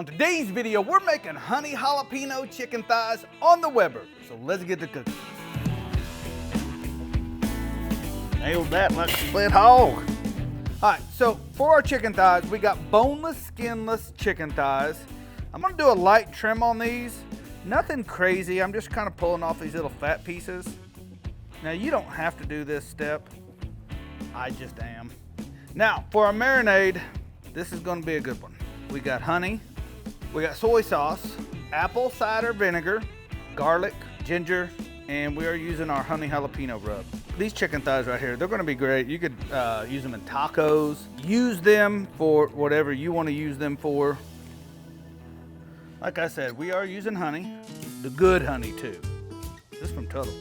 On today's video, we're making honey jalapeno chicken thighs on the Weber. So let's get to cooking. Nailed that like a split hog. All right, so for our chicken thighs, we got boneless, skinless chicken thighs. I'm gonna do a light trim on these. Nothing crazy, I'm just kind of pulling off these little fat pieces. Now you don't have to do this step. I just am. Now, for our marinade, this is gonna be a good one. We got honey, we got soy sauce, apple cider vinegar, garlic, ginger, and we are using our honey jalapeno rub. These chicken thighs right here, they're gonna be great. You could use them in tacos. Use them for whatever you wanna use them for. Like I said, we are using honey, the good honey too. This is from Tuttle,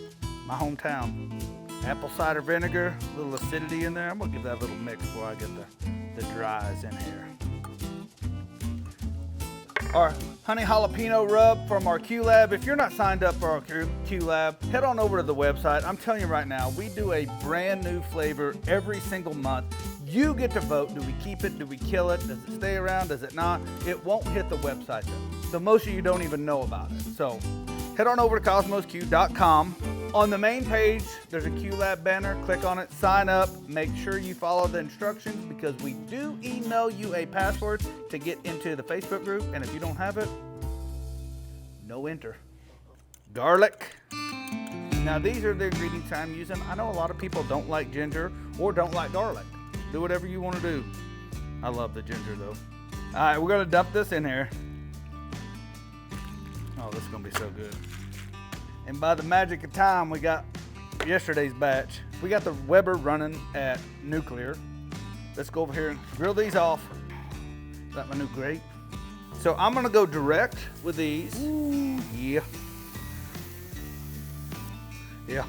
my hometown. Apple cider vinegar, a little acidity in there. I'm gonna give that a little mix before I get the dries in here. Our honey jalapeno rub from our Q Lab. If you're not signed up for our Q Lab, head on over to the website. I'm telling you right now, we do a brand new flavor every single month. You get to vote. Do we keep it? Do we kill it? Does it stay around? Does it not? It won't hit the website though. So most of you don't even know about it. So head on over to KosmosQ.com. On the main page, there's a Q Lab banner. Click on it, sign up. Make sure you follow the instructions because we do email you a password to get into the Facebook group. And if you don't have it, no enter. Garlic. Now these are the ingredients I'm using. I know a lot of people don't like ginger or don't like garlic. Do whatever you want to do. I love the ginger though. All right, we're gonna dump this in here. Oh, this is gonna be so good. And by the magic of time, we got yesterday's batch. We got the Weber running at nuclear. Let's go over here and grill these off. Got my new grate. So I'm gonna go direct with these. Ooh. Yeah. Yeah.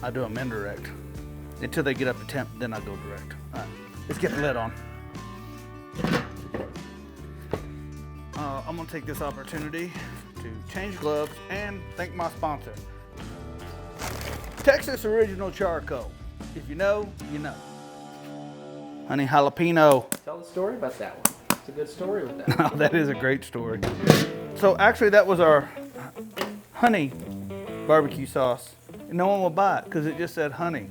I do them indirect. Until they get up to temp, then I go direct. All right, let's get the lid on. I'm gonna take this opportunity to change gloves and thank my sponsor. Texas Original Charcoal. If you know, you know. Honey jalapeno. Tell the story about that one. It's a good story with that. Oh, that is a great story. So actually that was our honey barbecue sauce. And no one would buy it because it just said honey.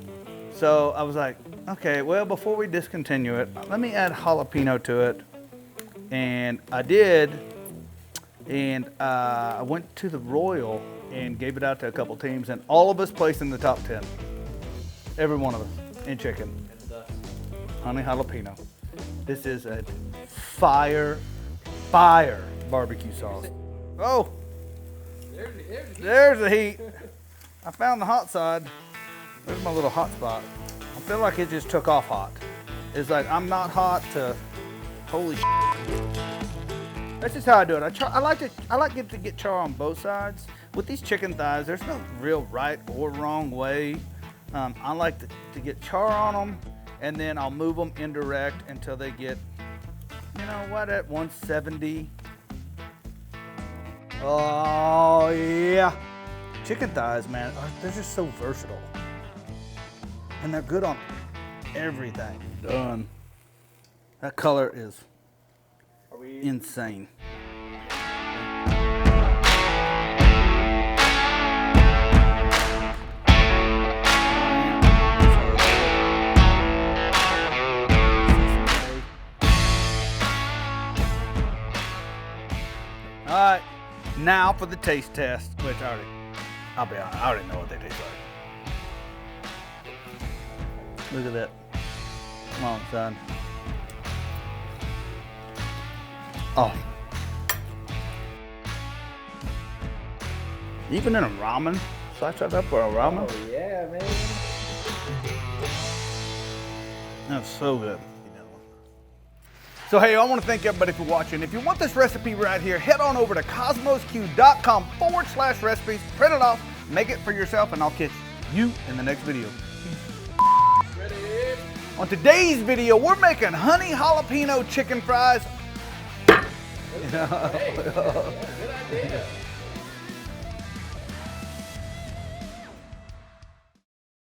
So I was like, okay, well, before we discontinue it, let me add jalapeno to it. And I did, and I went to the Royal and gave it out to a couple teams, and all of us placed in the top 10. Every one of us, in chicken. Honey jalapeno. This is a fire barbecue sauce. Oh, there's the heat. I found the hot side. There's my little hot spot. I feel like it just took off hot. It's like I'm not hot to holy shit. That's just how I do it. I like it to get char on both sides. With these chicken thighs, there's no real right or wrong way. I like to get char on them, and then I'll move them indirect until they get, you know what, at 170. Oh yeah. Chicken thighs, man, they're just so versatile. And they're good on everything. Done. That color is insane. All right, now for the taste test, which I'll be honest, I already know what they taste like. Look at that. Come on, son. Oh. Even in a ramen, slice that up for a ramen. Oh yeah, man. That's so good. So hey, I want to thank everybody for watching. If you want this recipe right here, head on over to KosmosQ.com/recipes, print it off, make it for yourself, and I'll catch you in the next video. Ready? On today's video, we're making honey jalapeno chicken fries. Hey, good idea.